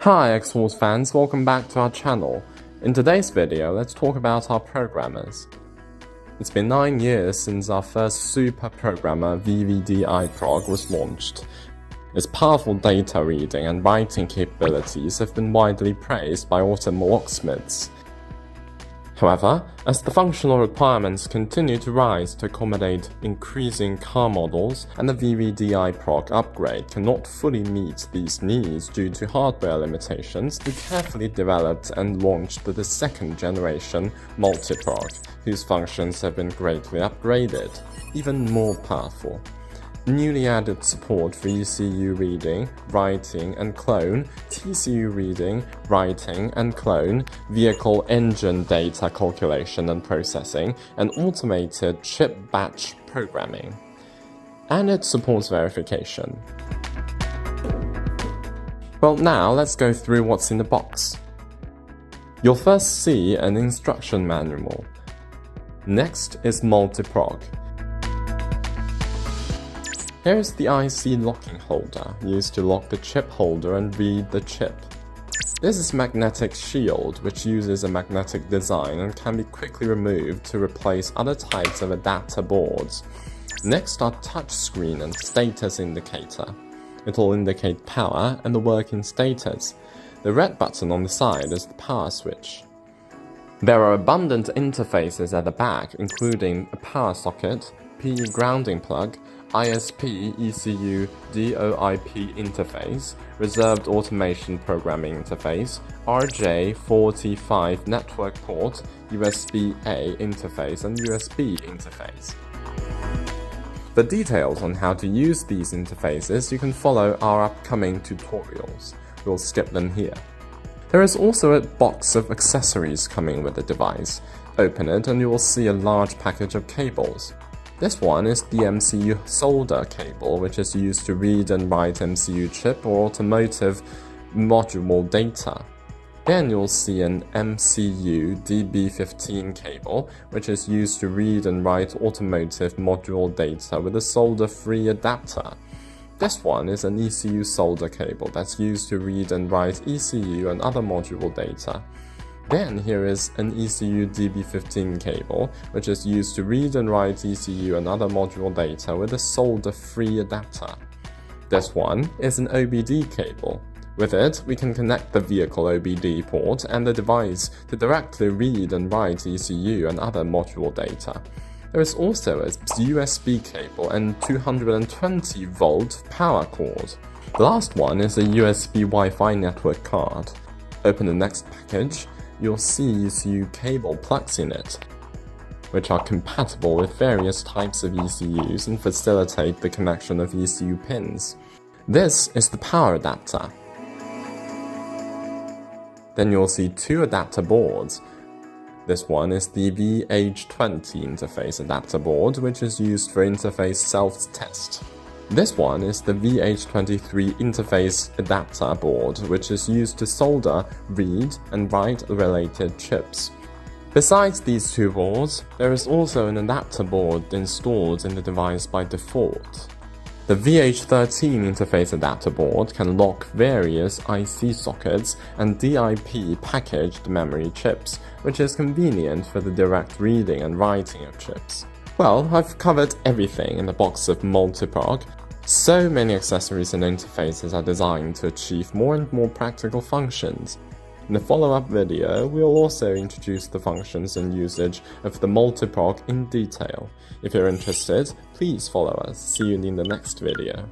Hi Xhorse fans, welcome back to our channel. In today's video, let's talk about our programmers. It's been 9 years since our first super programmer Multi-Prog was launched. Its powerful data reading and writing capabilities have been widely praised by automobile locksmiths. However, as the functional requirements continue to rise to accommodate increasing car models, and the Multi-Prog upgrade cannot fully meet these needs due to hardware limitations, we carefully developed and launched the second generation Multi-Prog, whose functions have been greatly upgraded, even more powerful. Newly added support for ECU reading, writing and clone, TCU reading, writing and clone, vehicle engine data calculation and processing, and automated chip batch programming. And it supports verification. Well, now let's go through what's in the box. You'll first see an instruction manual. Next is Multi-Prog. Here is the IC locking holder, used to lock the chip holder and read the chip. This is magnetic shield, which uses a magnetic design and can be quickly removed to replace other types of adapter boards. Next are touchscreen and status indicator. It will indicate power and the working status. The red button on the side is the power switch. There are abundant interfaces at the back, including a power socket, PE grounding plug, ISP ECU DOIP interface, reserved automation programming interface, RJ45 network port, USB-A interface, and USB interface. For details on how to use these interfaces, you can follow our upcoming tutorials. We'll skip them here. There is also a box of accessories coming with the device. Open it and you will see a large package of cables. This one is the MCU solder cable, which is used to read and write MCU chip or automotive module data. Then you'll see an MCU DB15 cable, which is used to read and write automotive module data with a solder-free adapter. This one is an ECU solder cable that's used to read and write ECU and other module data. Then here is an ECU DB15 cable, which is used to read and write ECU and other module data with a solder-free adapter. This one is an OBD cable. With it, we can connect the vehicle OBD port and the device to directly read and write ECU and other module data. There is also a USB cable and 220-volt power cord. The last one is a USB Wi-Fi network card. Open the next package. You'll see ECU cable plugs in it, which are compatible with various types of ECUs and facilitate the connection of ECU pins. This is the power adapter. Then you'll see two adapter boards. This one is the VH20 interface adapter board, which is used for interface self-test. This one is the VH23 interface adapter board, which is used to solder, read, and write related chips. Besides these two boards, there is also an adapter board installed in the device by default. The VH13 interface adapter board can lock various IC sockets and DIP packaged memory chips, which is convenient for the direct reading and writing of chips. Well, I've covered everything in the box of Multi-Prog. So many accessories and interfaces are designed to achieve more and more practical functions. In the follow-up video, we'll also introduce the functions and usage of the Multi-Prog in detail. If you're interested, please follow us. See you in the next video.